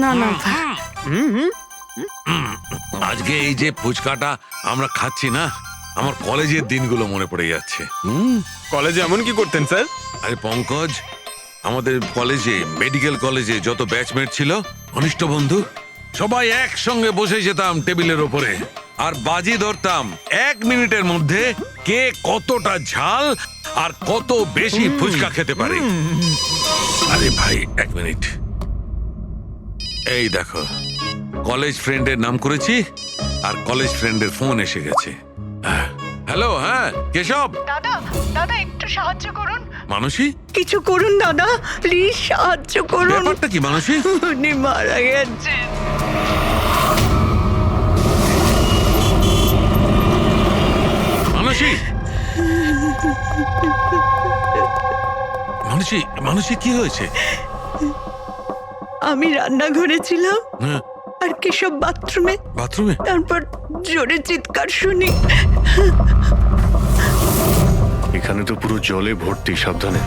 না না আজকে এই যে ফুচকাটা আমরা খাচ্ছি না, আমার কলেজের দিনগুলো মনে পড়ে যাচ্ছে। কলেজে এমন কি করতেন স্যার? আরে পঙ্কজ, আমাদের কলেজে, মেডিকেল কলেজে যত ব্যাচমেট ছিল, ঘনিষ্ঠ বন্ধু, সবাই একসঙ্গে বসে যেতাম টেবিলের ওপরে আর বাজি ধরতাম 1 মিনিটের মধ্যে কে কতটা ঝাল আর কত বেশি ফুচকা খেতে পারে। আরে ভাই 1 মিনিট, এই দেখো কলেজ ফ্রেন্ডের নাম করেছি আর কলেজ ফ্রেন্ডের ফোন এসে গেছে। হ্যালো, হ্যাঁ কেশব। দাদা দাদা একটু সাহায্য করুন। মানসী, কিছু করুন দাদা, প্লিজ সাহায্য করুন। ব্যাপারটা কি মানসী? উনি মারা গেছেন। মানসী, মানসী, মানসী কি হয়েছে? আমি রান্নাঘরে ছিলাম হ্যাঁ, আর কেশব বাথরুমে, বাথরুমে? তারপর জোরে চিৎকার শুনি। এখানে তো পুরো জলে ভর্তি, সাবধানে।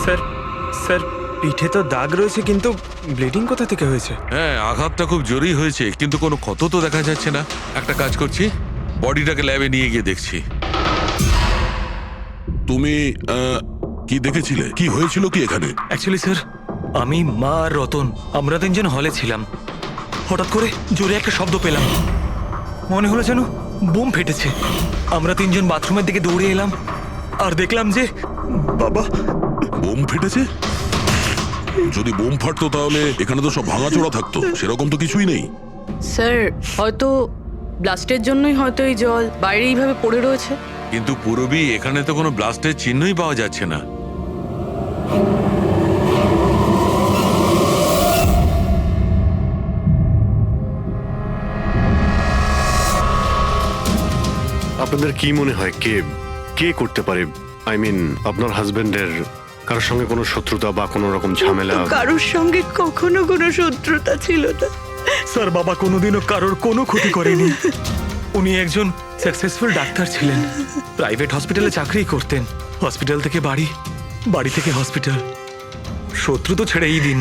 স্যার স্যার পিঠে তো দাগ রয়েছে, কিন্তু ব্লিডিং কোথা থেকে হয়েছে? হ্যাঁ, আঘাতটা খুব জোরেই হয়েছে, কিন্তু কোনো ক্ষত তো দেখা যাচ্ছে না। একটা কাজ করছি, বডিটাকে ল্যাবে নিয়ে গিয়ে দেখছি। তুমি কি দেখেছিলে? কি হয়েছিল কি এখানে? অ্যাকচুয়ালি স্যার, আমি, মা আর রতন আমরা 3 জন হলে ছিলাম। হঠাৎ করে জোরে একটা শব্দ পেলাম, মনে হলো যেন বোম ফেটেছে। আমরা 3 জন বাথরুমের দিকে দৌড়ে এলাম আর দেখলাম যে বাবা, বোম ফেটেছে? যদি বোম ফাটতো তাহলে এখানে তো সব ভাঙাচোরা থাকতো, সেরকম তো কিছুই নেই। স্যার, হয়তো ব্লাস্টের জন্যই হয়তো এই জল বাইরে এইভাবে পড়ে রয়েছে। কিন্তু পুরবি, এখানে তো কোনো ব্লাস্টের চিহ্নই পাওয়া যাচ্ছে না। আপনাদের কি মনে হয় কে কে করতে পারে? আই মিন, আপনার হাজবেন্ডের কারোর সঙ্গে কোনো শত্রুতা বা কোনো রকম ঝামেলা? কারোর সঙ্গে কখনো কোনো শত্রুতা ছিল না। স্যার, বাবা কোনোদিনও কারোর কোনো ক্ষতি করেনি। উনি একজন সাকসেসফুল ডাক্তার ছিলেন, প্রাইভেট হসপিটালে চাকরি করতেন। হসপিটাল থেকে বাড়ি, বাড়ি থেকে হসপিটাল। শত্রু তো ছেড়েই দিন,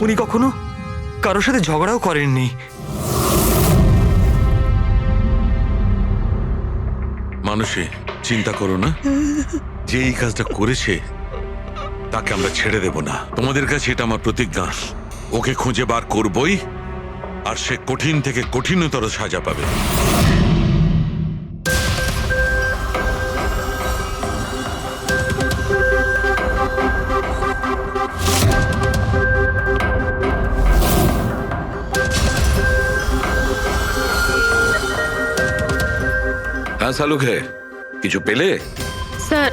উনি কখনো কারোর সাথে ঝগড়াও করেননি। মানুষে চিন্তা করো না, যে এই কাজটা করেছে তাকে আমরা ছেড়ে দেব না। তোমাদের কাছে এটা আমার প্রতিজ্ঞা। ওকে খুঁজে বার করবই, আর সে কঠিন থেকে কঠিনতর সাজা পাবে। হ্যাঁ শালুকে, কিছু পেলে? স্যার,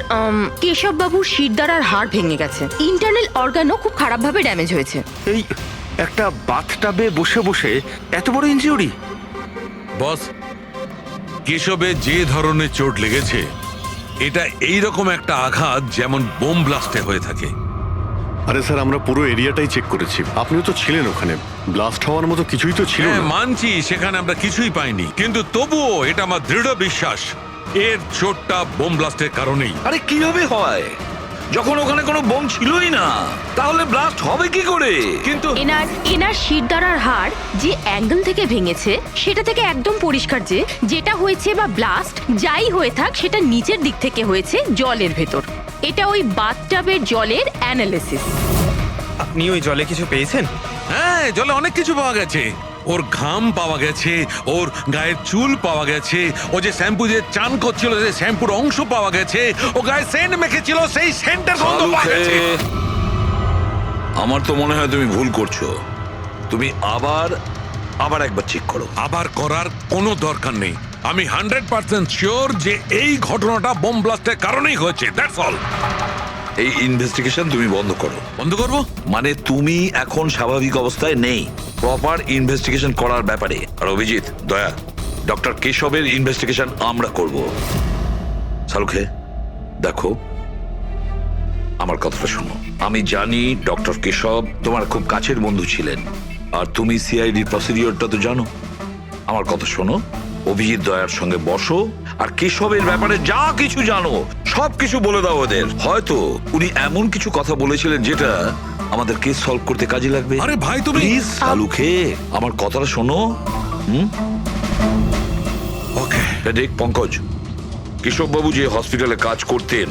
কেশব বাবুর শিরদাঁড়ার হাড় ভেঙে গেছে, ইন্টারনাল অর্গানও খুব খারাপভাবে ড্যামেজ হয়েছে। এই একটা বাথটাবে বসে বসে এত বড় ইনজিউরি? বস, কেশবে যে ধরনের চোট লেগেছে, এটা এইরকম একটা আঘাত যেমন বোম ব্লাস্টে হয়ে থাকে। আরে স্যার, আমরা পুরো এরিয়াটাই চেক করেছি, আপনিও তো ছিলেন ওখানে। ব্লাস্ট হওয়ার মতো কিছুই তো ছিল হ্যাঁ না। মানছি, সেখানে আমরা কিছুই পাইনি, কিন্তু তবুও এটা আমার দৃঢ় বিশ্বাস এর চোটটা বোম ব্লাস্টের কারণেই। আরে কিভাবে হয় যখন ওখানে কোনো বোম ছিলই না? তাহলে ব্লাস্ট হবে কি করে? কিন্তু এনার শিরদাঁড়ার হাড় যে অ্যাঙ্গেল থেকে ভেঙেছে সেটা থেকে একদম পরিষ্কার যে যেটা হয়েছে বা ব্লাস্ট যাই হয়ে থাক, সেটা নিচের দিক থেকে হয়েছে, জলের ভেতর। এটা ওই বাথটাবের জলের অ্যানালিসিস। আপনি ওই জলে কিছু পেয়েছেন? হ্যাঁ, জলে অনেক কিছু পাওয়া গেছে। ওর ঘাম পাওয়া গেছে, ওর গায়ের চুল পাওয়া গেছে, ও যে শ্যাম্পু দিয়ে চান করছিল সেই শ্যাম্পুর অংশ পাওয়া গেছে, ও গায়ে সেন্ট মেখেছিল সেই সেন্টের গন্ধ পাওয়া গেছে। আমার তো মনে হয় তুমি ভুল করছো। তুমি আবার একবার চেক করো। আবার করার কোনো দরকার নেই। আমি 100% শিওর যে এই ঘটনাটা বোম ব্লাস্টের কারণেই হয়েছে। That's all. এই ইনভেস্টিগেশন তুমি বন্ধ করো। বন্ধ করবো মানে তুমি এখন স্বাভাবিক অবস্থায় নেই প্রপার ইনভেস্টিগেশন করার ব্যাপারে। আর অভিজিৎ, দয়া, ডক্টর কেশবের ইনভেস্টিগেশন আমরা করব। শালুকে দেখো, আমার কথাটা শোনো, আমি জানি ডক্টর কেশব তোমার খুব কাছের বন্ধু ছিলেন, আর তুমি সিআইডির প্রসিডিওরটা তো জানো। আমার কথা শোনো, অভিজিৎ দয়ার সঙ্গে বসো আর কেশবের ব্যাপারে যা কিছু জানো সব কিছু বলে দাও ওদের। হয়তো উনি এমন কিছু কথা বলেছিলেন যেটা আমাদের কেস সলভ করতে কাজে লাগবে। আরে ভাই তুমি প্লিজ সালুখে আমার কথাটা শোনো। ওকে দেখ পঙ্কজ, কেশববাবু যে হসপিটালে কাজ করতেন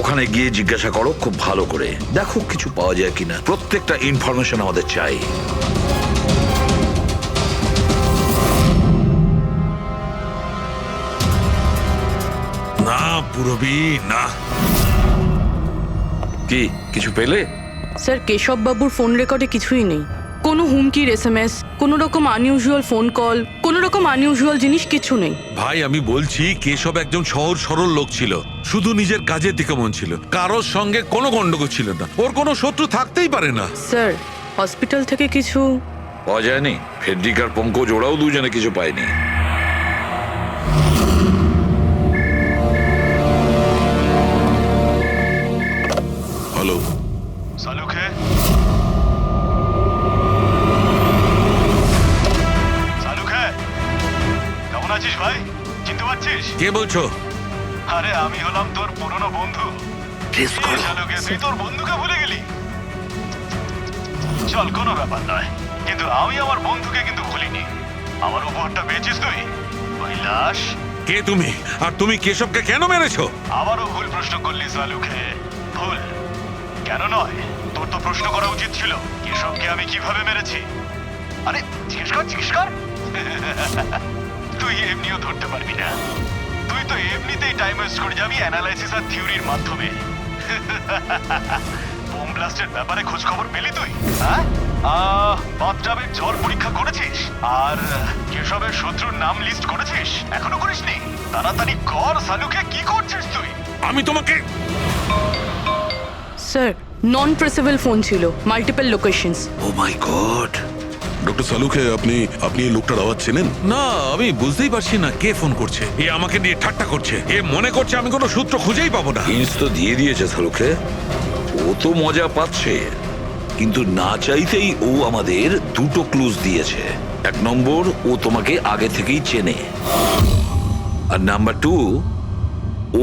ওখানে গিয়ে জিজ্ঞাসা করো খুব ভালো করে, দেখো কিছু পাওয়া যায় কিনা। প্রত্যেকটা ইনফরমেশন আমাদের চাই। না পুরবি না। কি কিছু পেলে? স্যার কেশব বাবুর ফোন রেকর্ডে কিছুই নেই। কোনো হুমকির এসএমএস, কোনো রকম আনইউজুয়াল ফোন কল, কোনো রকম আনইউজুয়াল জিনিস কিছু নেই। ভাই আমি বলছি কেশব একজন সহজ সরল লোক ছিল, শুধু নিজের কাজের দিকে মন ছিল, কারোর সঙ্গে কোনো গন্ডগোল ছিল না, ওর কোনো শত্রু থাকতেই পারে না। স্যার হসপিটাল থেকে কিছু পাওয়া যায়নি? ফেডরিক আর পঙ্কজ ওরাও দুজনে কিছু পায়নি। হ্যালো, সালুখে, সালুখে, কেমন আছিস ভাই? চিনতে পারছিস? কে বলছো? আরে আমি হলাম তোর পুরনো বন্ধু। সালুখে, তুই তোর বন্ধুকে ভুলে গেলি? চল, কোনো ব্যাপার নয়, কিন্তু আমি আমার বন্ধুকে কিন্তু ভুলিনি। আমার উপহারটা পেয়েছিস তুই? ওই লাশ। কে তুমি? আর তুমি কেশবকে কেন মেরেছো? আবারও ভুল প্রশ্ন করলি সালুখে। ভুল কেন নয়, তোর তো প্রশ্ন করা উচিত ছিল কেশবকে আমি কিভাবে মেরেছি। আরে জিজ্ঞেস কর, জিজ্ঞেস কর। তুই এমনিও ধরতে পারবি না, তুই তো এমনিতেই টাইম ওয়েস্ট করে যাবি অ্যানালাইসিস আর থিওরির মাধ্যমে। বোম ব্লাস্টের ব্যাপারে খোঁজ খবর পেলি তুই? হ্যাঁ, বাথটাবের জল পরীক্ষা করেছিস? আর কেশবের শত্রুর নাম লিস্ট করেছিস? এখনো করিসনি? তাড়াতাড়ি কর সালুকে, কি করছিস তুই? আমি তোমাকে স্যার নন প্রেসেবল ফোন ছিল, মাল্টিপল লোকেশনস। ও মাই গড। ডক্টর সালুখে, আপনি এই লোকটার আওয়াজ চেনেন? না, আমি বুঝতেই পারছি না কে ফোন করছে। এ আমাকে নিয়ে ঠাট্টা করছে, এ মনে করছে আমি কোনো সূত্র খুঁজেই পাবো না। হিন্টস তো দিয়ে দিয়েছে সালুখে, ও তো মজা পাচ্ছে, কিন্তু না চাইতেই ও আমাদের দুটো ক্লুজ দিয়েছে। এক নম্বর, ও তোমাকে আগে থেকেই চেনে, আর নাম্বার 2,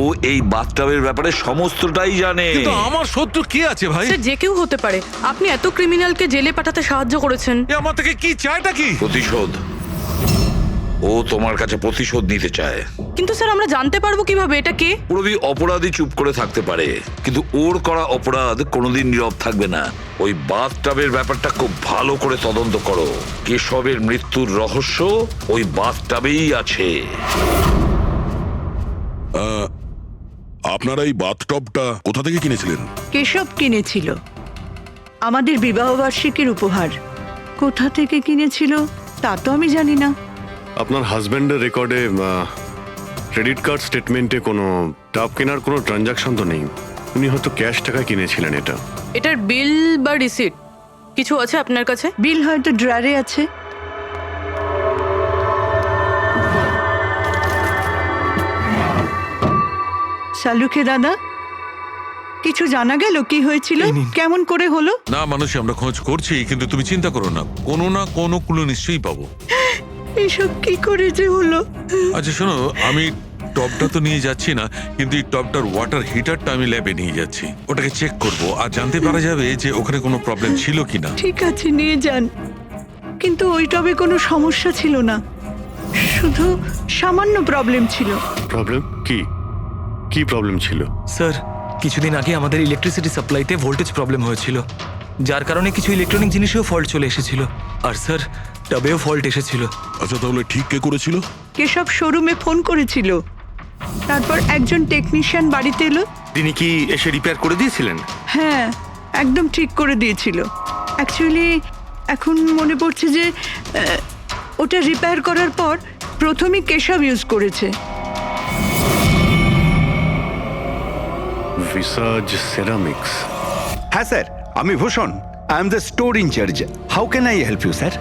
ও এই বাথটাবের ব্যাপারে সমস্তটাই জানে। কিন্তু আমার শত্রু কে আছে ভাই? স্যার যে কেউ হতে পারে। আপনি এত ক্রিমিনালকে জেলে পাঠাতে সাহায্য করেছেন। এ আমার থেকে কি চায়টা কি? প্রতিশোধ। ও তোমার কাছে প্রতিশোধ নিতে চায়। কিন্তু স্যার আমরা জানতে পারবো কিভাবে এটা কে? পুরোপুরি অপরাধী চুপ করে থাকতে পারে, কিন্তু ওর করা অপরাধ কোনোদিন নীরব থাকবে না। ওই বাথটাবের ব্যাপারটা খুব ভালো করে তদন্ত করো। কেশবের মৃত্যুর রহস্য ওই বাথটাবেই আছে। আপনারা এই বাথটবটা কোথা থেকে কিনেছিলেন? কেশব কিনেছিল, আমাদের বিবাহবার্ষিকীর উপহার। কোথা থেকে কিনেছিল তা তো আমি জানি না। আপনার হাজব্যান্ডের রেকর্ডে ক্রেডিট কার্ড স্টেটমেন্টে কোনো টাব কেনার কোনো ট্রানজাকশন তো নেই। উনি হয়তো ক্যাশ টাকায় কিনেছিলেন এটা। এটার বিল বা রিসিট কিছু আছে আপনার কাছে? বিল হয়তো ড্রয়ারে আছে। সালুখে দাদা, কিছু জানা গেল কি হয়েছিল, এই নিন। কেমন করে হলো? না মানুষ, আমরা খোঁজ করছি, কিন্তু তুমি চিন্তা করো না, কোনো না কোনো ক্লু নিশ্চয়ই পাবো। এসব কি করে যে হলো? আচ্ছা শোনো, আমি টপটা তো নিয়ে যাচ্ছি না, কিন্তু এই টপটার ওয়াটার হিটারটা আমি ল্যাবে নিয়ে যাচ্ছি। ওটাকে চেক করব আর জানতে পারা যাবে যে ওখানে কোনো প্রবলেম ছিল কিনা। ঠিক আছে, নিয়ে যান, কিন্তু ওই টবে কোনো সমস্যা ছিল না, শুধু সামান্য প্রবলেম ছিল। প্রবলেম কি? কি প্রবলেম ছিল? স্যার কিছুদিন আগে আমাদের ইলেকট্রিসিটি সাপ্লাইতে ভোল্টেজ প্রবলেম হয়েছিল, যার কারণে কিছু ইলেকট্রনিক জিনিসেও ফল্ট চলে এসেছিল। আর স্যার টবেও ফল্ট এসেছিল। আচ্ছা, তাহলে ঠিক কে করেছিল? কেশব শোরুমে ফোন করেছিল, তারপর একজন টেকনিশিয়ান বাড়িতে এলো। তিনি কি এসে রিপেয়ার করে দিয়েছিলেন? হ্যাঁ, একদম ঠিক করে দিয়েছিল। অ্যাকচুয়ালি এখন মনে পড়ছে যে ওটা রিপেয়ার করার পর প্রথমেই কেশব ইউজ করেছে। ভিসাজ সেরামিক্স। হ্যাঁ স্যার, আমি Bhushan, I am the store incharge. How can I help you sir?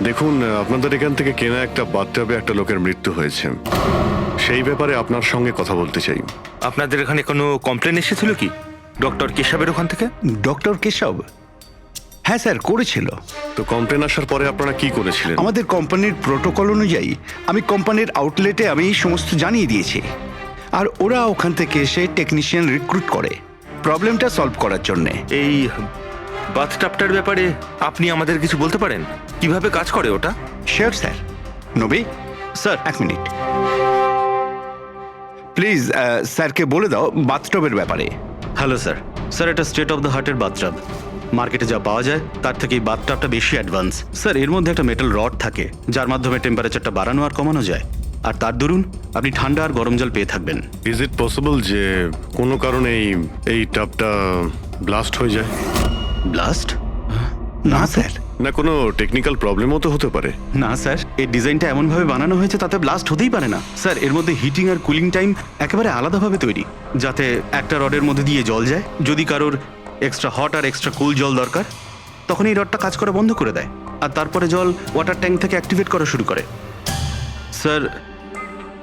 দেখুন, আপনাদের এখান থেকে কেনা একটা বাথটাবে একটা লোকের মৃত্যু হয়েছে, সেই ব্যাপারে আপনার সঙ্গে কথা বলতে চাই। আপনাদের এখানে কোনো কমপ্লেন এসেছিল কি? ডক্টর কেশবের ওখান থেকে? ডক্টর কেশব? হ্যাঁ স্যার, করেছিল। তো কমপ্লেন আসার পরে আপনারা কি করেছিলেন? আমাদের কোম্পানির প্রোটোকল অনুযায়ী আমি কোম্পানির আউটলেটে আমি সমস্ত জানিয়ে দিয়েছি, আর ওরা ওখান থেকে এসে টেকনিশিয়ান রিক্রুট করে প্রবলেমটা সলভ করার জন্যে। এই বাথটাবটার ব্যাপারে আপনি আমাদের কিছু বলতে পারেন? কিভাবে কাজ করে ওটা? Sure sir. নবী স্যার, এক মিনিট প্লিজ। স্যারকে বলে দাও বাথটবের ব্যাপারে। Hello sir. স্যার, এটা স্টেট অফ দ্য হার্টের বাথটাব। মার্কেটে যা পাওয়া যায় তার থেকে এই বাথটাবটা বেশি অ্যাডভান্স। স্যার, এর মধ্যে একটা মেটাল রড থাকে যার মাধ্যমে টেম্পারেচারটা বাড়ানো আর কমানো যায়, আর তার দরুন আপনি ঠান্ডা আর গরম জল পেয়ে থাকবেন। ইজ ইট পসিবল যে কোনো কারণে এই টাবটা ব্লাস্ট হয়ে যায়? ব্লাস্ট? না স্যার। না কোনো টেকনিক্যাল প্রবলেমও তো হতে পারে। না স্যার, এই ডিজাইনটা এমনভাবে বানানো হয়েছে তাতে ব্লাস্ট হতেই পারে না। স্যার, এর মধ্যে হিটিং আর কুলিং টাইম একেবারে আলাদাভাবে তৈরি, যাতে একটা রডের মধ্যে দিয়ে জল যায়। যদি কারোর এক্সট্রা হট আর এক্সট্রা কুল জল দরকার, তখন এই রডটা কাজ করা বন্ধ করে দেয়, আর তারপরে জল ওয়াটার ট্যাঙ্ক থেকে অ্যাক্টিভেট করা শুরু করে। স্যার,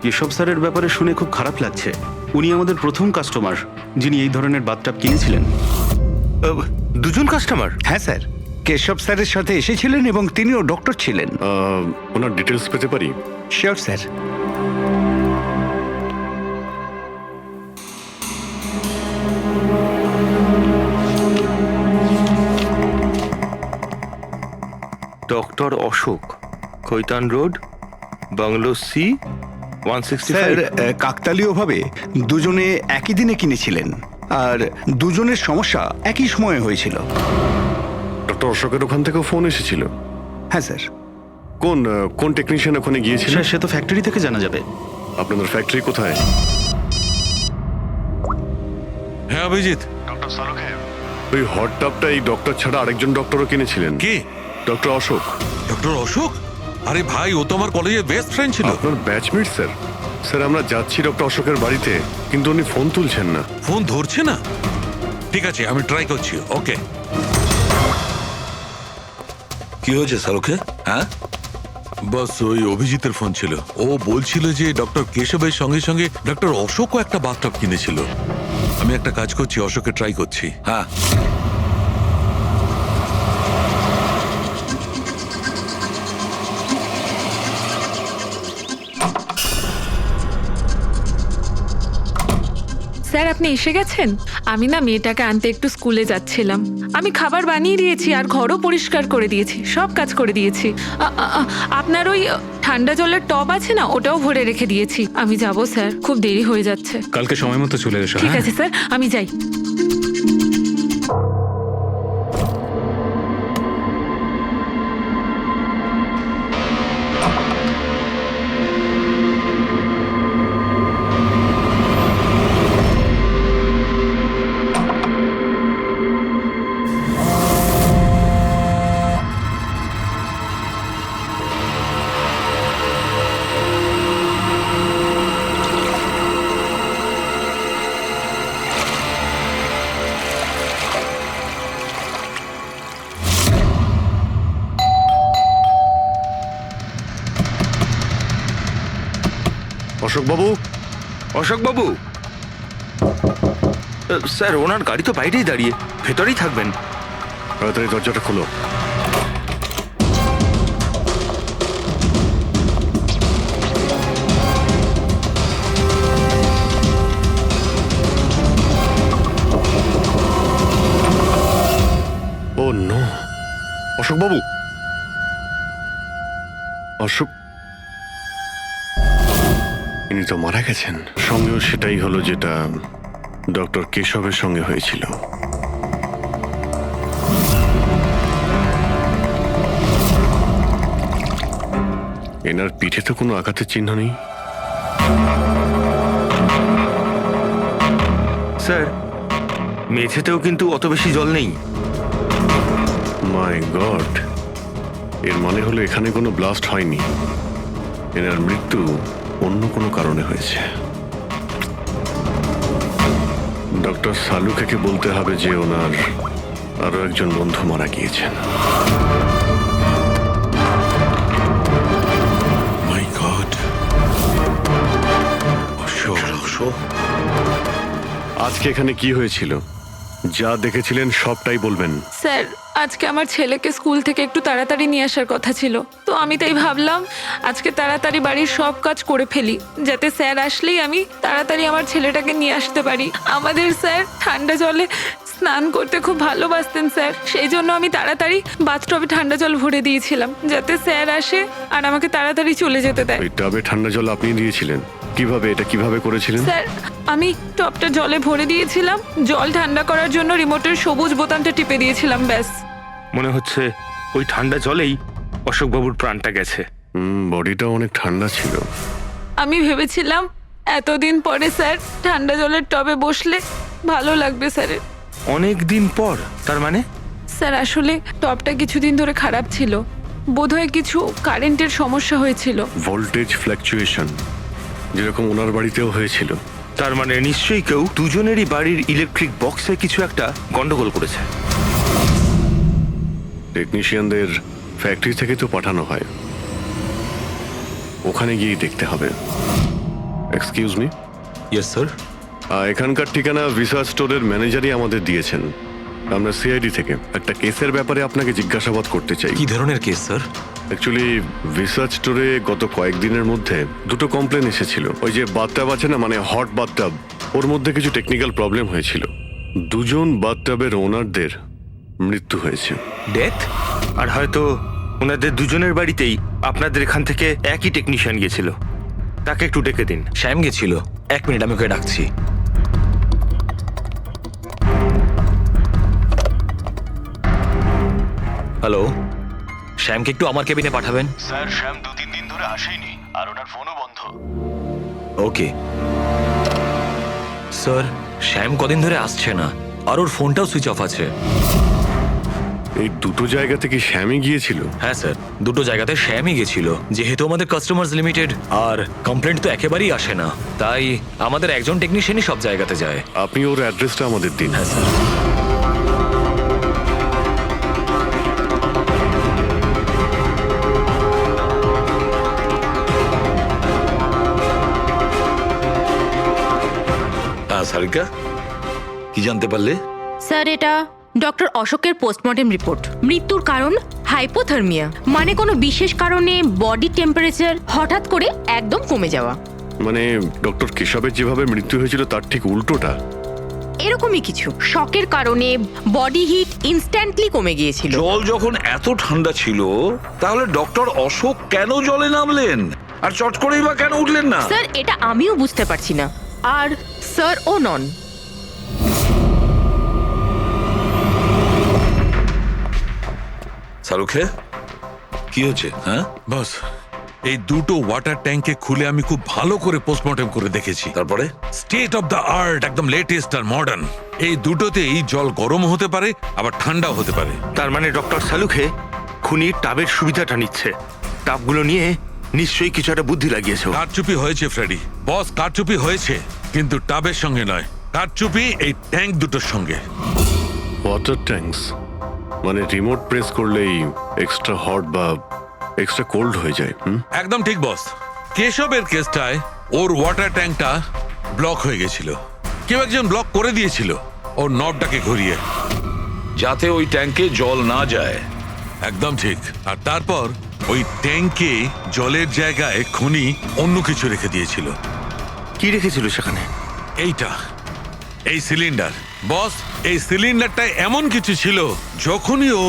কেশব স্যারের ব্যাপারে শুনে খুব খারাপ লাগছে। উনি আমাদের প্রথম কাস্টমার যিনি এই ধরনের বাথটাব কিনেছিলেন। দুজন কাস্টমার? হ্যাঁ স্যার, কেশব স্যারের সাথে এসেছিলেন এবং তিনিও ডক্টর ছিলেন। ওনার ডিটেলস পেতে পারি? Sure sir. Doctor Ashok, Kaitan road, bungalow C, 165। Sir, কাকতালীয়ভাবে দুজনে একই দিনে কিনেছিলেন, আর দুজনের সমস্যা একই সময়ে হয়েছিল। ডক্টর অশোকের ওখান থেকেও ফোন এসেছিল? হ্যাঁ স্যার। কোন টেকনিশিয়ান ওখানে গিয়েছিল? স্যার, সে তো ফ্যাক্টরি থেকে জানা যাবে। আপনাদের ফ্যাক্টরি কোথায়? হ্যাঁ অভিজিৎ। ডক্টর সালুখে, ওই হট টাবটা এই ডক্টর ছাড়া আরেকজন ডক্টরও কিনেছিলেন। কে? ডক্টর অশোক। ডক্টর অশোক? আরে ভাই, ও তো আমার কলেজের বেস্ট ফ্রেন্ড ছিল। আপনার ব্যাচমেট স্যার। স্যার, আমরা যাচ্ছি ডক্টর অশোকের বাড়িতে, কিন্তু উনি ফোন তুলছেন না। ফোন ধরছে না? ঠিক আছে, আমি ট্রাই করছি। ওকে। কি হয়েছে সালুখে? হ্যাঁ, বস, ওই অভিজিতের ফোন ছিল। ও বলছিল যে ডক্টর কেশবের সঙ্গে সঙ্গে ডক্টর অশোকও একটা বাথটব কিনেছিল। আমি একটা কাজ করছি, অশোকে ট্রাই করছি। হ্যাঁ। স্যার, আপনি এসে গেছেন? আমি না মেয়েটাকে আনতে একটু স্কুলে যাচ্ছিলাম। আমি খাবার বানিয়ে দিয়েছি আর ঘরও পরিষ্কার করে দিয়েছি, সব কাজ করে দিয়েছি। আপনার ওই ঠান্ডা জলের টব আছে না, ওটাও ভরে রেখে দিয়েছি। আমি যাব স্যার, খুব দেরি হয়ে যাচ্ছে। কালকে সময় মতো চলে এসো। ঠিক আছে স্যার, আমি যাই। অশোকবাবু। অশোকবাবু, স্যার, ওনার গাড়ি তো বাইরেই দাঁড়িয়ে, ভেতরেই থাকবেন। তাড়াতাড়ি দরজাটা খোলো। ও নো, অশোকবাবু। অশোক, ইনি তো মারা গেছেন। সঙ্গেও সেটাই হলো যেটা ডক্টর কেশবের সঙ্গে হয়েছিল। এনার পিঠে তো কোনো আঘাতের চিহ্ন নেই। স্যার, মেঝেতেও কিন্তু অত বেশি জল নেই। মাই গড, এর মানে হলো এখানে কোনো ব্লাস্ট হয়নি। এনার মৃত্যু অন্য কোনো কারণে হয়েছে। ডক্টর সালুখেকে বলতে হবে যে ওনার আরো একজন বন্ধু মারা গিয়েছেন। মাই গড। অশোক। আজকে এখানে কি হয়েছিল? যা দেখেছিলেন সবটাই বলবেন। স্যার আজকে আমার ছেলেকে স্কুল থেকে একটু তাড়াতাড়ি নিয়ে আসার কথা ছিল, তো আমি তাই ভাবলাম আজকে তাড়াতাড়ি বাড়ির সব কাজ করে ফেলি, যাতে স্যার আসলেই আমি তাড়াতাড়ি আমার ছেলেটাকে নিয়ে আসতে পারি। আমাদের স্যার ঠান্ডা জলে স্নান করতে খুব ভালোবাসতেন স্যার, সেই জন্য আমি তাড়াতাড়ি বাথটবে ঠান্ডা জল ভরে দিয়েছিলাম, যাতে স্যার আসে আর আমাকে তাড়াতাড়ি চলে যেতে দেয়। ওই টাবে ঠান্ডা জল আপনি দিয়েছিলেন? কিভাবে করেছিলেন? স্যার আমি টবটা জলে ভরে দিয়েছিলাম, জল ঠান্ডা করার জন্য রিমোটের সবুজ বোতামটা টিপে দিয়েছিলাম, ব্যাস। মনে হচ্ছে ওই ঠান্ডা জলেই অশোকবাবুর প্রাণটা গেছে। বডিটা অনেক ঠান্ডা ছিল। আমি ভেবেছিলাম এতদিন পরে স্যার ঠান্ডা জলের টবে বসলে ভালো লাগবে স্যারের। অনেক দিন পর? তার মানে? স্যার আসলে টবটা কিছুদিন ধরে খারাপ ছিল, বোধহয় কিছু কারেন্টের সমস্যা হয়েছিল। ভোল্টেজ ফ্ল্যাকচুয়েশন, যেরকম ওনার বাড়িতেও হয়েছিল। তার মানে নিশ্চয়ই কেউ দুজনেরই বাড়ির ইলেকট্রিক বক্সে কিছু একটা গন্ডগোল করেছে। টেকনিশিয়ানদের ফ্যাক্টরি থেকে তো পাঠানো হয়, ওখানে গিয়ে দেখতে হবে। Excuse me. Yes sir. এখানকার ঠিকানা ভিসা স্টোরের ম্যানেজারই আমাদের দিয়েছেন। আমরা সিআইডি থেকে একটা কেসের ব্যাপারে আপনাকে জিজ্ঞাসাবাদ করতে চাই। কি ধরনের কেস স্যার? অ্যাকচুয়ালি ভিসা স্টোরে গত কয়েকদিনের মধ্যে দুটো কমপ্লেন এসেছিল। ওই যে বাথটাব আছে না, মানে হট বাথটাব, ওর মধ্যে কিছু টেকনিক্যাল প্রবলেম হয়েছিল। দুজন বাথটাবের ওনারদের মৃত্যু হয়েছে। ডেথ? আর হয়তো ওনাদের দুজনের বাড়িতেই আপনাদের এখান থেকে একই টেকনিশিয়ান গিয়েছিল। তাকে একটু ডেকে দিন। শ্যাম গেছিল। 1 মিনিট, আমি ওকে ডাকছি। হ্যালো, শ্যামকে একটু আমার কেবিনে পাঠাবেন। স্যার শ্যাম 2-3 দিন ধরে আসেনি, আর ওনার ফোনও বন্ধ। ওকে স্যার, শ্যাম কদিন ধরে আসছে না, আর ওর ফোনটাও সুইচ অফ আছে। এই দুটো জায়গা থেকে শ্যামই গিয়েছিল? হ্যাঁ স্যার, দুটো জায়গাতে শ্যামই গেছিল। যেহেতু আমাদের কাস্টমার্স লিমিটেড আর কমপ্লেন্ট তো একেবারেই আসে না, তাই আমাদের একজন টেকনিশিয়ানই সব জায়গাতে যায়। আপনি ওর অ্যাড্রেসটা আমাদের দিন। হ্যাঁ স্যার। সারিকা, কি জানতে পারলে? স্যার এটা ডক্টর অশোকের পোস্টমর্টেম রিপোর্ট। মৃত্যুর কারণ হাইপোথার্মিয়া, মানে কোনো বিশেষ কারণে বডি টেম্পারেচার হঠাৎ করে একদম কমে যাওয়া। মানে ডক্টর কেশবের যেভাবে মৃত্যু হয়েছিল তার ঠিক উল্টোটা? এরকমই কিছু। শকের কারণে বডি হিট ইনস্ট্যান্টলি কমে গিয়েছিল। জল যখন এত ঠান্ডা ছিল, তাহলে ডক্টর অশোক কেন জলে নামলেন আর চট করেই বা কেন উঠলেন না? স্যার এটা আমিও বুঝতে পারছি না, আর স্যার ও নন। শাহরুখে কি হচ্ছে? হ্যাঁ বস, এই দুটো ওয়াটার ট্যাঙ্কে খুলে আমি খুব ভালো করে পোস্টমর্টেম করে দেখেছি। তারপরে? স্টেট অফ দ্য আর্ট, একদম লেটেস্ট আর মডার্ন। এই দুটোতেই জল গরম হতে পারে, আবার ঠান্ডাও হতে পারে। তার মানে ডক্টর শালুখে খুনির টাবের সুবিধাটা নিচ্ছে। টাবগুলো নিয়ে নিশ্চয়ই কিছু একটা বুদ্ধি লাগিয়েছে। কারচুপি হয়েছে ফ্রেডি বস, কারচুপি হয়েছে, কিন্তু টাবের সঙ্গে নয়। কারচুপি এই ট্যাঙ্ক দুটোর সঙ্গে। ওয়াটার ট্যাঙ্কস মানে রিমোট প্রেস করলেই এক্সট্রা হট বা এক্সট্রা কোল্ড হয়ে যায়। একদম ঠিক বস। কেশবের কেসটায় ওর ওয়াটার ট্যাঙ্কটা ব্লক হয়ে গেছিল। কেউ একজন ব্লক করে দিয়েছিল ওর নবটাকে ঘুরিয়ে, যাতে ওই ট্যাঙ্কে জল না যায়। একদম ঠিক। আর তারপর ওই ট্যাঙ্কে জলের জায়গায় খুনি অন্য কিছু রেখে দিয়েছিল। কি রেখেছিল সেখানে? এইটা, এই সিলিন্ডার বস। এই সিলিন্ডারটা এমন কিছু ছিল, যখনই ও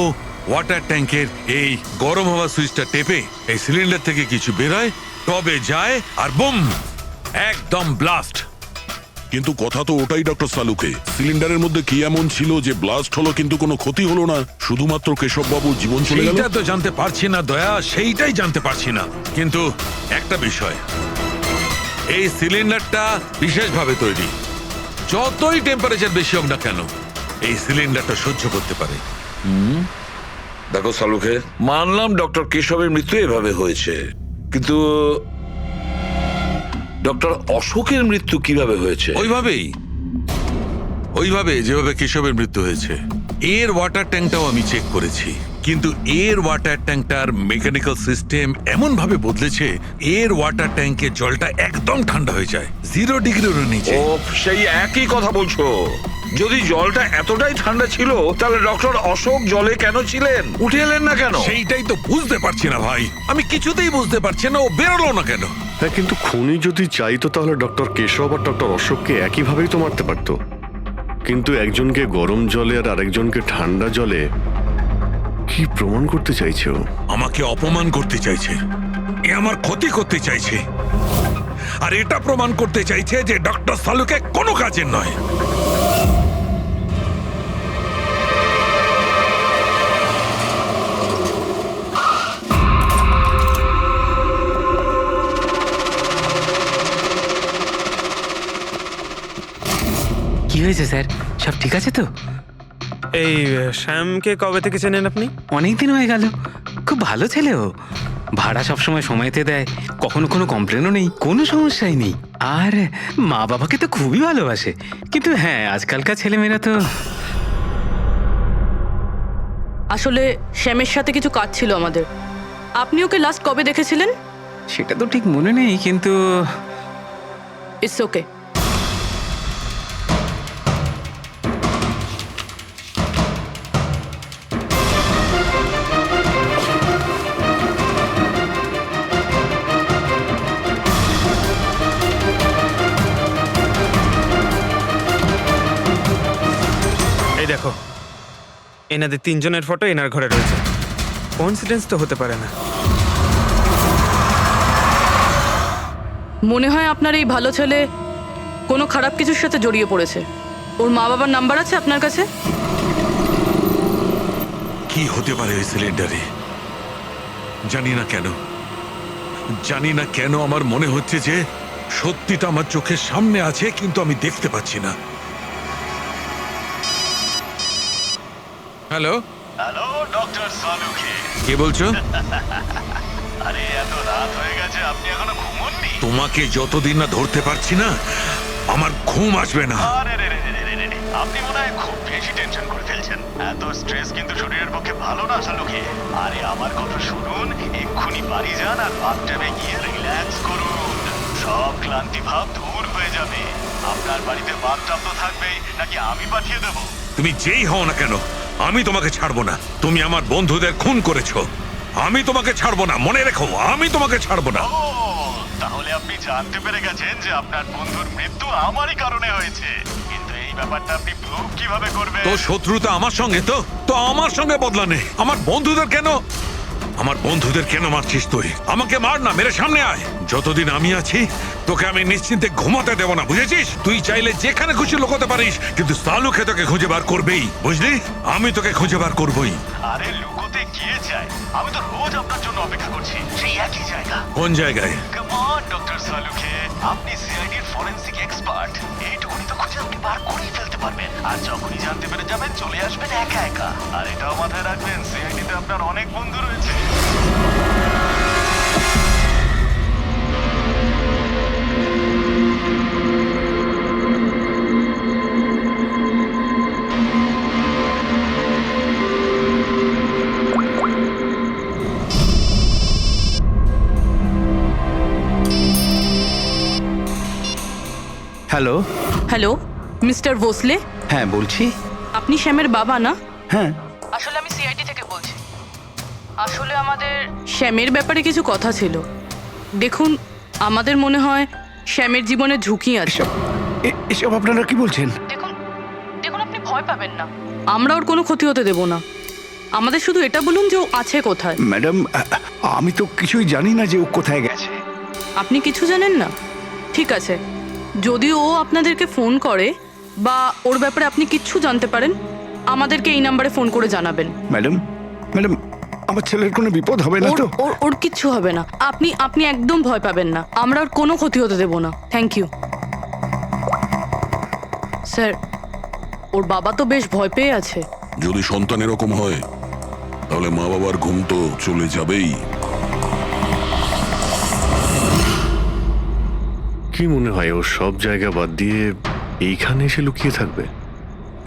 ওয়াটার ট্যাঙ্কের এই গরম হওয়া সুইচটা টেপে এই সিলিন্ডার থেকে কিছু বেরোয়, টবে যায় আর বুম, একদম ব্লাস্ট। কিন্তু কথা তো ওটাই ডক্টর সালুকে, সিলিন্ডারের মধ্যে কি এমন ছিল যে ব্লাস্ট হলো কিন্তু কোনো ক্ষতি হলো না, শুধুমাত্র কেশববাবুর জীবন চলে গেল? সেইটা তো জানতে পারছি না দয়া, সেইটাই জানতে পারছি না। কিন্তু একটা বিষয়, এই সিলিন্ডারটা বিশেষভাবে তৈরি। যতই টেম্পারেচার বেশি হোক না কেন, এই সিলিন্ডারটা সহ্য করতে পারে। দেখো শালুখে, মানলাম ডক্টর কেশবের মৃত্যু এভাবে হয়েছে, কিন্তু ডক্টর অশোকের মৃত্যু কিভাবে হয়েছে? ওইভাবে যেভাবে কেশবের মৃত্যু হয়েছে। এর ওয়াটার ট্যাঙ্কটাও আমি চেক করেছি, কিন্তু এর ওয়াটার ট্যাঙ্কটার মেকানিক্যাল সিস্টেম এমন ভাবে বদলেছে, এর ওয়াটার ট্যাঙ্কে জলটা একদম ঠান্ডা হয়ে যায়, 0 ডিগ্রিরও নিচে। ও, সেই একই কথা বলছো? যদি জলটা এতটাই ঠান্ডা ছিল তাহলে ডক্টর অশোক জলে কেন ছিলেন? উঠে এলেন না কেন? সেইটাই তো বুঝতে পারছি না ভাই, আমি কিছুতেই বুঝতে পারছি না ও বেরোলো না কেন। হ্যাঁ, কিন্তু খুনি যদি চাইতো তাহলে ডক্টর কেশব আর ডক্টর অশোককে একইভাবেই তো মারতে পারতো। কিন্তু একজনকে গরম জলে আর আরেকজনকে ঠান্ডা জলে কি প্রমাণ করতে চাইছে ও? আমাকে অপমান করতে চাইছে, এ আমার ক্ষতি করতে চাইছে, আর এটা প্রমাণ করতে চাইছে যে ডক্টর সালুকে কোনো কাজের নয়। কি হয়েছে স্যার, সব ঠিক আছে তো? এই শ্যামকে কবে থেকে চেনেন আপনি? অনেক দিন হয়ে গেল, খুব ভালো ছেলে ও। ভাড়া সবসময় সময়তে দেয়, কখনো কোনো কমপ্লেনও নেই, কোনো সমস্যাই নেই। আর মা বাবাকে তো খুবই ভালোবাসে। কিন্তু হ্যাঁ, আজকালকার ছেলেমেয়েরা তো... আসলে শ্যামের সাথে কিছু কাজ ছিল আমাদের। আপনি ওকে লাস্ট কবে দেখেছিলেন? সেটা তো ঠিক মনে নেই, কিন্তু ইটস ওকে। এই দেখো, এনাদের তিনজনের ফটো এনার ঘরে রয়েছে। কোইন্সিডেন্স তো হতে পারে না। মনে হয় আপনার এই ভালো ছেলে কোনো খারাপ কিছুর সাথে জড়িয়ে পড়েছে। ওর মা বাবার নাম্বার আছে আপনার কাছে? কি হতে পারে ওই সিলিন্ডারে? জানি না কেন, জানি না কেন আমার মনে হচ্ছে যে সত্যিটা আমার চোখের সামনে আছে, কিন্তু আমি দেখতে পাচ্ছি না। হ্যালো হ্যালো ডক্টর সালুকে, কে বলছো? আরে এত রাত হয়ে গেছে, আপনি এখনো ঘুমোননি? তোমাকে যতদিন না ধরতে পারছি না আমার ঘুম আসবে না। আরে রে রে রে রে রে রে, আপনি মনে হয় খুব বেশি টেনশন করে ফেলছেন। এত স্ট্রেস কিন্তু শরীরের পক্ষে ভালো না সালুকে। আরে আমার কথা শুনুন, এক্ষুনি বাড়ি যান আর বাথটাবে গিয়ে রিল্যাক্স করুন। সব ক্লান্তি ভাব দূর হয়ে যাবে। আপনার বাড়িতে বাথটাব তো থাকবেই, নাকি আমি পাঠিয়ে দেবো? তুমি যেই হও না কেন আমি তোমাকে ছাড়বো না। তুমি আমার বন্ধুদের খুন করেছো, আমি তোমাকে ছাড়বো না, মনে রেখো, আমি তোমাকে ছাড়বো না। ও, তাহলে আপনি জানতে পেরে গেছেন যে আপনার বন্ধুর মৃত্যু আমারই কারণে হয়েছে। কিন্তু এই ব্যাপারটা আপনি প্রুভ কিভাবে করবেন? তো শত্রুতা আমার সঙ্গে, তো আমার সঙ্গে বদলা নে। আমার বন্ধুদের কেন মারছিস তুই? আমাকে মার না, মেরে সামনে আয়। যতদিন আমি আছি তোকে আমি নিশ্চিন্তে ঘুমাতে দেব না, বুঝেছিস? তুই চাইলে যেখানে খুশি লুকোতে পারিস, কিন্তু সালুকে তোকে খুঁজে বার করবেই, বুঝলি? আমি তোকে খুঁজে বার করবই। আরে লুকোতে গিয়ে যায়, আমি তো রোজ আপনার জন্য অপেক্ষা করছি, সেই একই জায়গা। কোন জায়গায়? কাম অন ডক্টর সালুকে, আপনি সিআইডির ফরেনসিক এক্সপার্ট। এইটুকুনি তো খুঁজে আপনি বার করেই ফেলতে পারবেন। আর যখনই জানতে পেরে যাবেন চলে আসবেন একা একা। আর এটাও মাথায় রাখবেন, সিআইডিতে আপনার অনেক বন্ধু রয়েছে। হ্যালো। হ্যালো মিস্টার ভোসলে, হ্যাঁ বলছি। আপনি শ্যামের বাবা না? হ্যাঁ। আসলে আমি সিআইডি থেকে বলছি। আসলে আমাদের শ্যামের ব্যাপারে কিছু কথা ছিল। দেখুন, আমাদের মনে হয় শ্যামের জীবনে ঝুঁকি আছে। এসব আপনারা কি বলছেন? দেখুন আপনি ভয় পাবেন না, আমরা ওর কোনো ক্ষতি হতে দেব না। আমাদের শুধু এটা বলুন যে ও আছে কোথায়। ম্যাডাম, আমি তো কিছুই জানি না যে ও কোথায় গেছে। আপনি কিছু জানেন না? ঠিক আছে, যদি ও আপনাদেরকে ফোন করে বা ওর ব্যাপারে আপনি কিচ্ছু জানতে পারেন, আমাদেরকে এই নাম্বারে ফোন করে জানাবেন। ম্যাডাম, আমার ছেলের কোনো বিপদ হবে না তো? ওর কিচ্ছু হবে না, আপনি একদম ভয় পাবেন না। আমরা ওর কোনো ক্ষতি হতে দেব না। Thank you sir. ওর বাবা তো বেশ ভয় পেয়ে আছে। যদি সন্তান এরকম হয় তাহলে মা বাবার ঘুম তো চলে যাবেই। কি মনে হয় ও সব জায়গা বাদ দিয়ে এইখানে এসে লুকিয়ে থাকবে?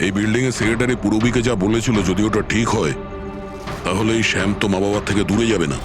এই বিল্ডিং এর সেক্রেটারি পুরবিকে যা বলেছিল, যদি ওটা ঠিক হয় তাহলে এই শ্যাম তো মা বাবার থেকে দূরে যাবে না।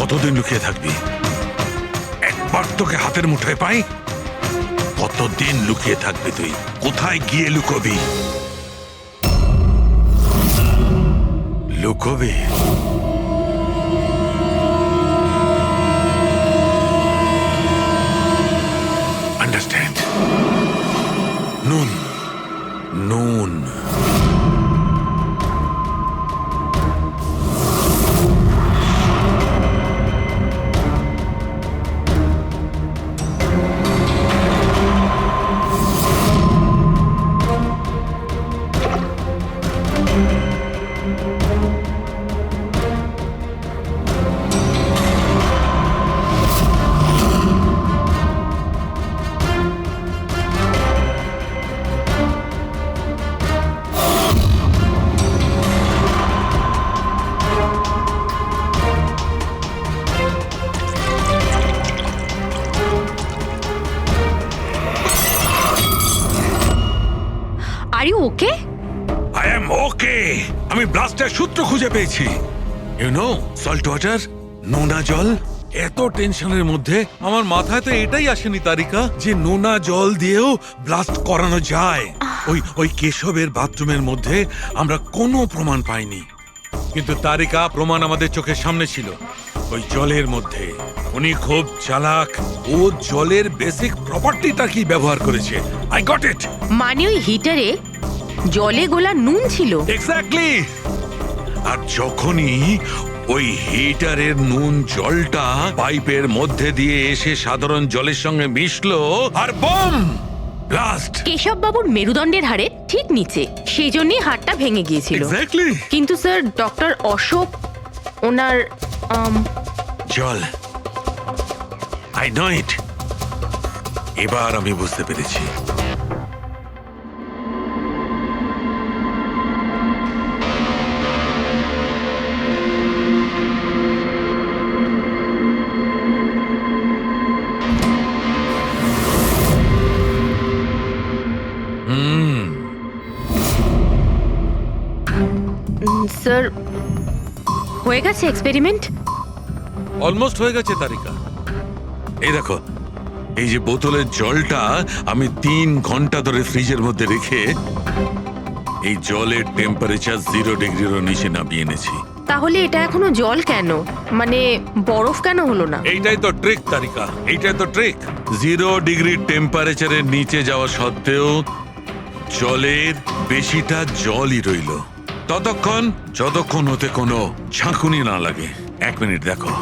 কতদিন লুকিয়ে থাকবি? একবার তোকে হাতের মুঠোয় পাই, কতদিন লুকিয়ে থাকবি তুই? কোথায় গিয়ে লুকোবি? লুকোবি? আন্ডারস্ট্যান্ড? নুন, নুন। Are you okay? I am okay. আমি ব্লাস্টের সূত্র খুঁজে পেয়েছি। ইউ নো, সল্ট ওয়াটার, নোনা জল। এত টেনশনের মধ্যে আমার মাথায় তো এটাই আসেনি তারিকা যে নোনা জল দিয়েও ব্লাস্ট করানো যায়। ওই কেশবের বাথরুমের মধ্যে আমরা কোনো প্রমাণ পাইনি, কিন্তু তারিকা প্রমাণ আমাদের চোখের সামনে ছিল। ওই জলের মধ্যে উনি খুব চালাক, ও জলের বেসিক প্রপার্টিটা কি ব্যবহার করেছে। I got it. মানে ওই হিটারে জলে গোলা নুন ছিল? এক্স্যাক্টলি। আর যখনই ওই হিটারের নুন জলটা পাইপের মধ্যে দিয়ে এসে সাধারণ জলের সঙ্গে মিশলো, আর বম ব্লাস্ট। কেশব বাবুর মেরুদণ্ডের হাড়ের ঠিক নিচে, সেই জন্যই হাড়টা ভেঙে গিয়েছিল। এক্স্যাক্টলি। কিন্তু স্যার, ডক্টর অশোক ওনার জল, আই নো ইট। এবার আমি বুঝতে পেরেছি। স্যার, হয়ে গেছে এক্সপেরিমেন্ট? অলমোস্ট হয়ে গেছে তারিকা। এই দেখো, এই যে বোতলের জলটা আমি 3 ঘন্টা ধরে ফ্রিজের মধ্যে রেখে এই জলের টেম্পারেচার 0 ডিগ্রিরও নিচে নামিয়ে এনেছি। তাহলে এটা এখনো জল কেন, মানে বরফ কেন হলো না? এইটাই তো ট্রিক তারিকা, এইটাই তো ট্রিক। 0 ডিগ্রি টেম্পারেচারের নিচে যাওয়া সত্ত্বেও জলের বেশিটা জলই রইল ততক্ষণ যতক্ষণ ওতে কোনো ঝাঁকুনি না লাগে। 1 মিনিট দেখো।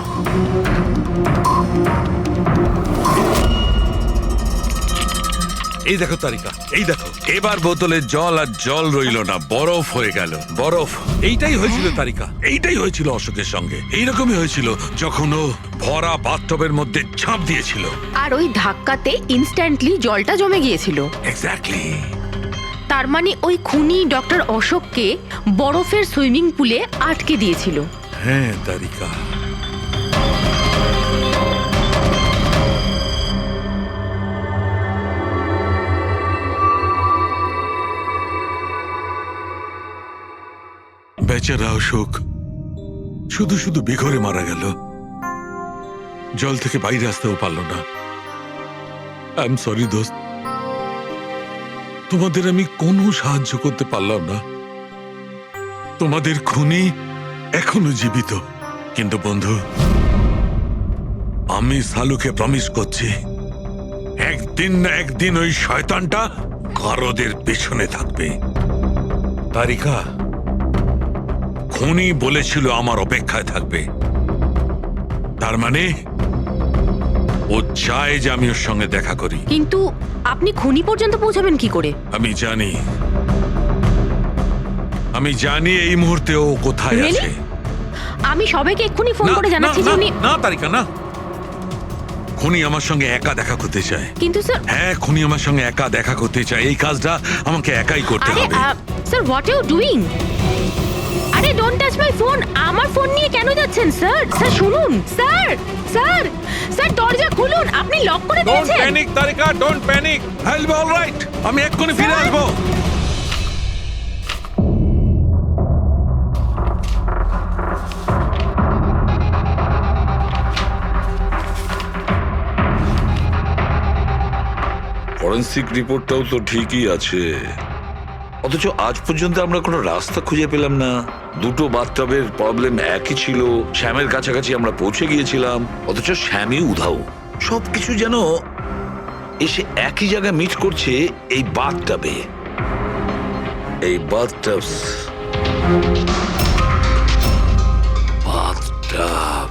এই দেখো তারিকা, এই দেখো, এবার বোতলের জল আর জল রইল না, বরফ হয়ে গেল। বরফ। এইটাই হয়েছিল তারিকা, এইটাই হয়েছিল অশোকের সঙ্গে। এইরকমই হয়েছিল যখন ও ভরা বাথটবের মধ্যে ঝাঁপ দিয়েছিল, আর ওই ধাক্কাতে ইনস্ট্যান্টলি জলটা জমে গিয়েছিল। এক্স্যাক্টলি। তার মানে ওই খুনি ডক্টর অশোককে বরফের সুইমিং পুলে আটকে দিয়েছিল। হ্যাঁ তারিকা। বেচারা অশোক শুধু শুধু বেঘরে মারা গেল, জল থেকে বাইরে আসতেও পারল না। আই এম সরি দোস্ত, তোমাদের আমি কোনো সাহায্য করতে পারলাম না। তোমাদের খুনি এখনো জীবিত। কিন্তু বন্ধু, আমি সালুকে প্রমিস করছি, একদিন না একদিন ওই শয়তানটা গারদের পেছনে থাকবে। তারিকা, খুনি বলেছিল আমার অপেক্ষায় থাকবে, তার মানে ও চায় যে আমি ওর সঙ্গে দেখা করি। কিন্তু আপনি খুনি পর্যন্ত পৌঁছাবেন কি করে? আমি জানি এই মুহূর্তে ও কোথায় Really? আছে। আমি সবাইকে এক্ষুনি ফোন করে জানাচ্ছি যে উনি... না তারিকা, না। খুনি আমার সঙ্গে একা দেখা করতে চায়। কিন্তু স্যার... হ্যাঁ, খুনি আমার সঙ্গে একা দেখা করতে চায়। এই কাজটা আমাকে একাই করতে হবে। Sir, what are you doing? আরে ডোন্ট টাচ মাই ফোন। আমার ফোন নিয়ে কেন যাচ্ছেন স্যার? স্যার শুনুন, স্যার স্যার স্যার দরজা খুলুন। আপনি লক করে দিয়েছেন। Don't panic Tarika, don't panic. I will be alright. আমি এক্ষুনি ফিরে আসবো। ফরেন্সিক রিপোর্টটাও তো ঠিকই আছে, অথচ আজ পর্যন্ত আমরা কোনো রাস্তা খুঁজে পেলাম না। দুটো বাথটবের প্রবলেম একই ছিল, শ্যামের কাছাকাছি আমরা পৌঁছে গিয়েছিলাম, অথচ শ্যামই উধাও। সবকিছু যেন এসে একই জায়গায় মিট করছে এই বাথটবে। এই বাথটব বাথটব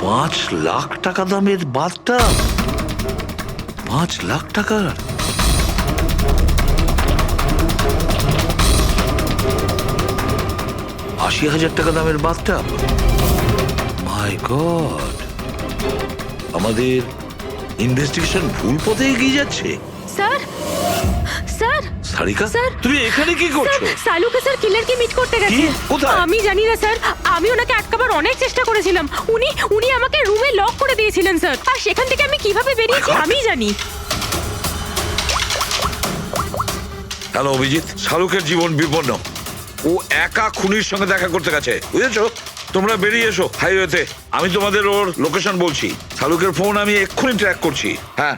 $5,00,000 দামের বাথটব, 5 লাখ টাকার। $80,000 দামের বাথটব। মাই গড, আমাদের ইনভেস্টিগেশন ভুল পথে এগিয়ে যাচ্ছে। স্যার স্যার সারিকা, স্যার, তুমি এখানে কি করছো? সালুকে স্যার কিলারকে মিট করতে গেছে। কি? কোথায়? আমি জানি না স্যার, আমি ওনাকে আটকাবার অনেক চেষ্টা করেছিলাম। উনি আমাকে রুমে লক করে দিয়েছিলেন স্যার, আর সেখান থেকে আমি কিভাবে বেরিয়েছি আমিই জানি। হ্যালো অভিজিৎ, শাহরুখের জীবন বিপন্ন। ও একা খুনির সঙ্গে দেখা করতে গেছে, বুঝেছো? তোমরা বেরিয়ে এসো হাইওয়েতে, আমি তোমাদের ওর লোকেশন বলছি। শাহরুখের ফোন আমি এক্ষুনি ট্র্যাক করছি। হ্যাঁ,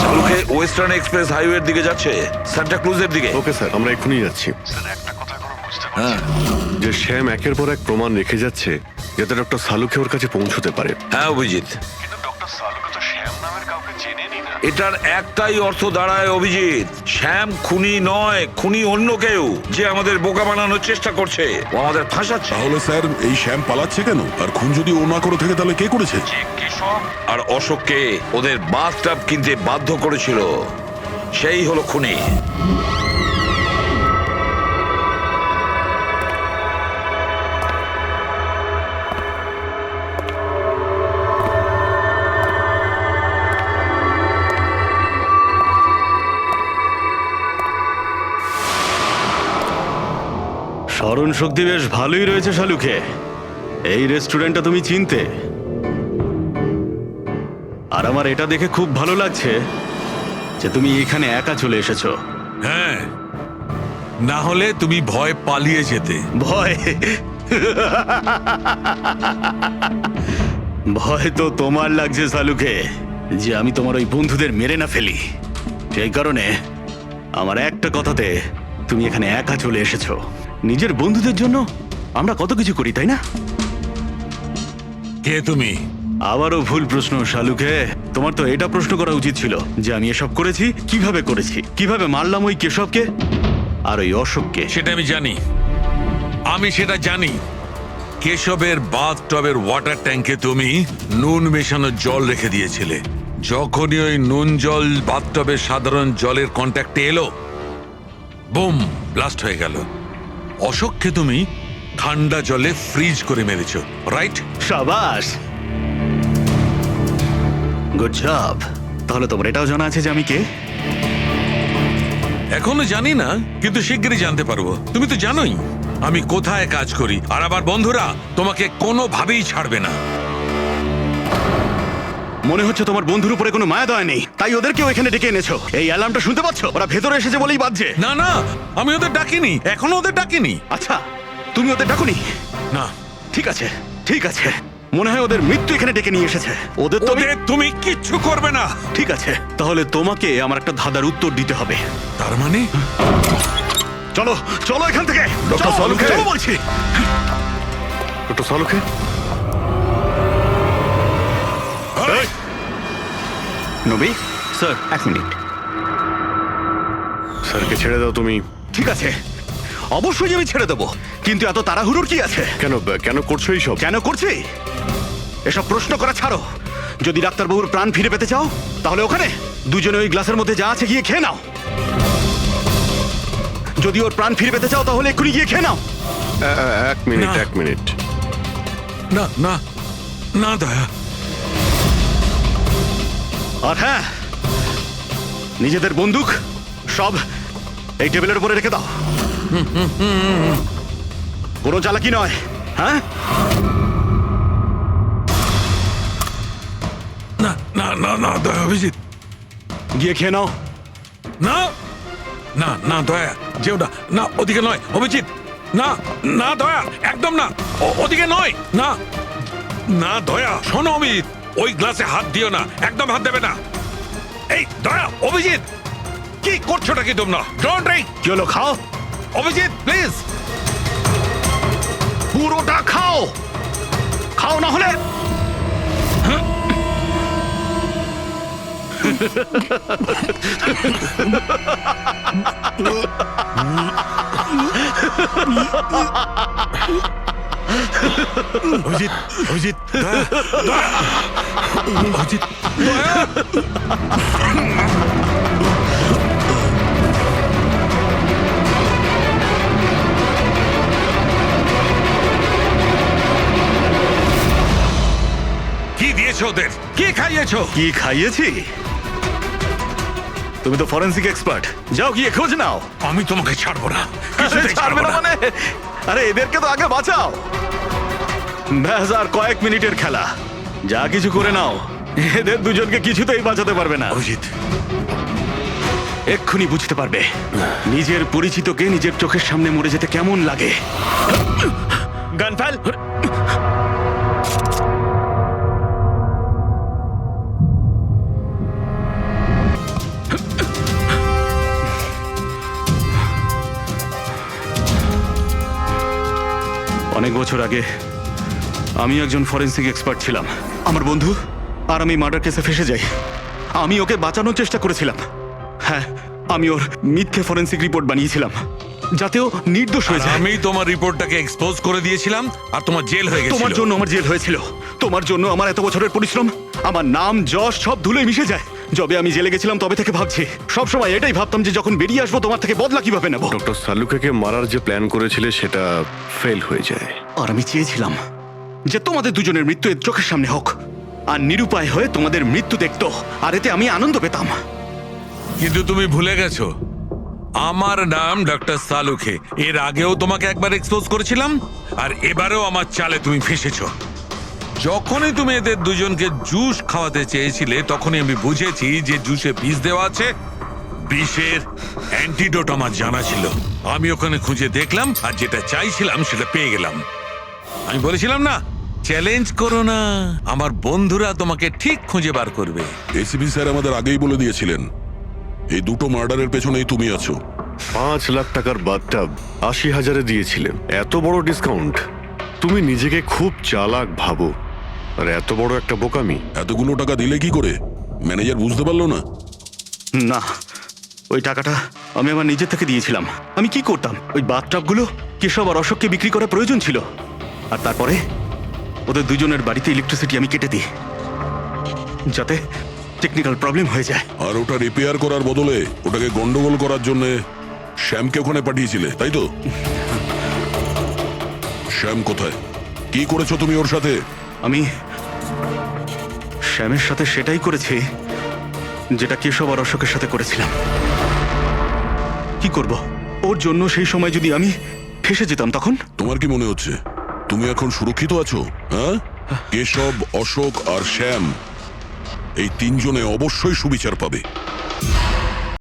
শাহরুখে ওয়েস্টার্ন এক্সপ্রেস হাইওয়ের দিকে যাচ্ছে, সান্টা ক্রুজের দিকে। ওকে স্যার, আমরা এক্ষুনি যাচ্ছি। হ্যাঁ, যে শ্যাম একের পর এক প্রমাণ রেখে যাচ্ছে যাতে ডক্টর সালুকে ওর কাছে পৌঁছতে পারে। হ্যাঁ অভিজিৎ, কিন্তু ডক্টর সালুকে তো শ্যাম নামের কাউকে চেনেনি না। এটার একটাই অর্থ দাঁড়ায় অভিজিৎ, শ্যাম খুনি নয়, খুনি অন্য কেউ, যে আমাদের বোকা বানানোর চেষ্টা করছে, ও আমাদের ফাঁসাচ্ছে। তাহলে স্যার এই শ্যাম পালাচ্ছে কেন? আর খুন যদি ও না করে থাকে তাহলে কে করেছে? কেশব আর অশোককে ওদের বাথটব কিনতে বাধ্য করেছিল, সেই হলো খুনি। স্মরণ শক্তি বেশ ভালোই রয়েছে শালুকে। এই রেস্টুরেন্টটা তুমি চিনতে, আর আমার এটা দেখে খুব ভালো লাগছে যে তুমি এখানে একা চলে এসেছো। হ্যাঁ, না হলে তুমি ভয় পালিয়ে যেতে। ভয়? ভয় তো তোমার লাগছে শালুকে, যে আমি তোমার ওই বন্ধুদের মেরে না ফেলি। সেই কারণে আমার একটা কথাতে তুমি এখানে একা চলে এসেছো। নিজের বন্ধুদের জন্য আমরা কত কিছু করি, তাই না? কে তুমি? আবারও ভুল প্রশ্ন শালুকে। তোমার তো এটা প্রশ্ন করা উচিত ছিল যে আমি এসব করেছি, কিভাবে করেছি, কিভাবে মারলাম ওই কেশবকে আর ওই অশোককে। সেটা আমি জানি, আমি সেটা জানি। কেশবের বাথটবের ওয়াটার ট্যাঙ্কে তুমি নুন মেশানো জল রেখে দিয়েছিলে। যখনই ওই নুন জল বাথটবের সাধারণ জলের কন্ট্যাক্টে এলো, বুম, ব্লাস্ট হয়ে গেল। অশোককে তুমি ঠান্ডা জলে ফ্রিজ করে মেরেছো, রাইট? সাবাস, গুড জব। তাহলে তোমার এটাও জানা আছে যে আমি কে? এখনো জানি না, কিন্তু শিগগিরই জানতে পারবো। তুমি তো জানোই আমি কোথায় কাজ করি, আর আবার বন্ধুরা তোমাকে কোনোভাবেই ছাড়বে না। মনে হচ্ছে তোমার বন্ধুর উপরে কোনো মায়া দয়া নেই, তাই ওদেরকেও এখানে ডেকে এনেছো। এই অ্যালার্মটা শুনতে পাচ্ছ? ওরা ভেতরে এসেছে বলেই বাজছে। না না, আমি ওদের ডাকিনি, এখনো ওদের ডাকিনি। আচ্ছা, তুমি ওদের ডাকুনি? না। ঠিক আছে, ঠিক আছে। মনে হয় ওদের মৃত্যু এখানে ডেকে নিয়ে এসেছে। ওদের তো তুমি কিচ্ছু করবে না। ঠিক আছে, তাহলে তোমাকে আমার একটা ধাঁধার উত্তর দিতে হবে। তার মানে? চলো চলো এখান থেকে, ডক্টর সালুকে, চলো বলছি। ডক্টর সালুকে, নবী স্যার, এক মিনিট। স্যারকে ছেড়ে দাও তুমি। ঠিক আছে, অবশ্যই আমি ছেড়ে দেবো, কিন্তু এত তাড়াহুড়োর কি আছে? কেন কেন করছো এইসব? কেন করছি এসব প্রশ্ন করা ছাড়ো। যদি ডাক্তারবাবুর প্রাণ ফিরে পেতে চাও তাহলে ওখানে দুজনে ওই গ্লাসের মধ্যে যা আছে গিয়ে খেয়ে নাও। যদি ওর প্রাণ ফিরে পেতে চাও তাহলে এক্ষুনি গিয়ে খেয়ে নাও। এক মিনিট, না। এক মিনিট। না না না দয়া। আর হ্যাঁ, নিজেদের বন্দুক সব এই টেবিলের উপরে রেখে দাও। কোনো চালাকি নয়, হ্যাঁ? না না না না দয়া, অভিজিৎ। গিয়ে খেয়ে নাও, না না না দয়া যেও না, না ওদিকে নয় অভিজিৎ, না না দয়া একদম না, ওদিকে নয়, না না দয়া শোনো অভিজিৎ, ওই গ্লাসে হাত দিও না, একদম হাত দেবে না। এই দয়া অভিজিৎ কি করছোটা কি তোমরা? Don't drink. কি হলো, খাও, অভিজিৎ প্লিজ। পুরোটা খাও, খাও না হলে অভিজিৎ অভিজিৎ দয়া দয়া অভিজিৎ দয়া। কি দিয়েছো ওদের? কি খাইয়েছো? কি খাইয়েছি? তুমি তো ফরেন্সিক এক্সপার্ট, যাও গিয়ে খোঁজ নাও। আমি তোমাকে ছাড়বো না, আরে ছাড়বে না মানে? আরে এদেরকে তো আগে বাঁচাও। ব্যাস আর কয়েক মিনিটের খেলা, যা কিছু করে নাও, এদের দুজনকে কিছুতেই বাঁচাতে পারবে না। অভিজিৎ এক্ষুনি বুঝতে পারবে নিজের পরিচিতকে নিজের চোখের সামনে মরে যেতে কেমন লাগে। গান ফেল। অনেক বছর আগে আমি একজন ফরেন্সিক এক্সপার্ট ছিলাম। আমার বন্ধু আর আমি মার্ডার কেসে ফেসে যাই। আমি ওকে বাঁচানোর চেষ্টা করেছিলাম। হ্যাঁ, আমি ওর মিথ্যে ফরেন্সিক রিপোর্ট বানিয়েছিলাম যাতে ও নির্দোষ হয়ে যায়। আমি তোমার রিপোর্টটাকে এক্সপোজ করে দিয়েছিলাম আর তোমার জেল হয়ে গেছিল। তোমার জন্য আমার জেল হয়েছিল, তোমার জন্য আমার এত বছরের পরিশ্রম, আমার নাম যশ সব ধুলোয় মিশে যায়। যবে আমি জেলে গেছিলাম তবে থেকে ভাবছি, সবসময় এটাই ভাবতাম যে যখন বেরিয়ে আসবো তোমার থেকে বদলা কিভাবে নেব। ডক্টর সালুকেকে মারার যে প্ল্যান করেছিলে সেটা ফেল হয়ে যায়। আর আমি চেয়েছিলাম যে তোমাদের দুজনের মৃত্যু এর চোখের সামনে হোক, আর নিরুপায় হয়ে তোমাদের মৃত্যু দেখতো, আর এতে আমি আনন্দ পেতাম। কিন্তু তুমি ভুলে গেছো আমার নাম ডক্টর সালুকে। এর আগেও তোমাকে একবার এক্সপোজ করেছিলাম আর এবারেও আমার চালে তুমি ফেসেছো। যখনই তুমি এদের দুজনকে জুস খাওয়াতে চেয়েছিলে তখনই আমি বুঝেছি যে জুসে বিষ দেওয়া আছে। বিষের অ্যান্টিডোট আমার জানা ছিল। আমি ওখানে খুঁজে দেখলাম আর যেটা চাইছিলাম সেটা পেয়ে গেলাম। আমি বলেছিলাম না, চ্যালেঞ্জ করো না, আমার বন্ধুরা তোমাকে ঠিক খুঁজে বার করবে। এসিপি স্যার আমাদের আগেই বলে দিয়েছিলেন এই দুটো মার্ডারের পেছনেই তুমি আছো। 5 লাখ টাকার বাথটাব 80,000-এ দিয়েছিলে, এত বড় ডিসকাউন্ট। তুমি নিজেকে খুব চালাক ভাবো, আর এত বড় একটা বোকামি। এতগুলো টাকা দিলে কি করে? ম্যানেজার বুঝতে পারলো না? না, ওই টাকাটা আমি আমার নিজের থেকে দিয়েছিলাম। আমি কি করতাম, ওই বাথটাবগুলো কেশব আর অশোককে বিক্রি করা প্রয়োজন ছিল, আর তারপরে ওদের দুজনের বাড়িতে ইলেকট্রিসিটি আমি কেটে দিই যাতে টেকনিক্যাল প্রবলেম হয়ে যায়। আর ওটা রিপেয়ার করার বদলে ওটাকে গন্ডগোল করার জন্য শ্যামকে ওখানে পাঠিয়েছিলে, তাই তো? শ্যাম কোথায়? কি করেছো তুমি ওর সাথে? আমি শ্যামের সাথে সেটাই করেছি যেটা কেশব আর অশোকের সাথে করেছিলাম। কি করব, ওর জন্য সেই সময় যদি আমি ফেসে যেতাম তখন? তোমার কি মনে হচ্ছে তুমি এখন সুরক্ষিত আছো? হ্যাঁ, কেশব, অশোক আর শ্যাম এই তিনজনে অবশ্যই সুবিচার পাবে।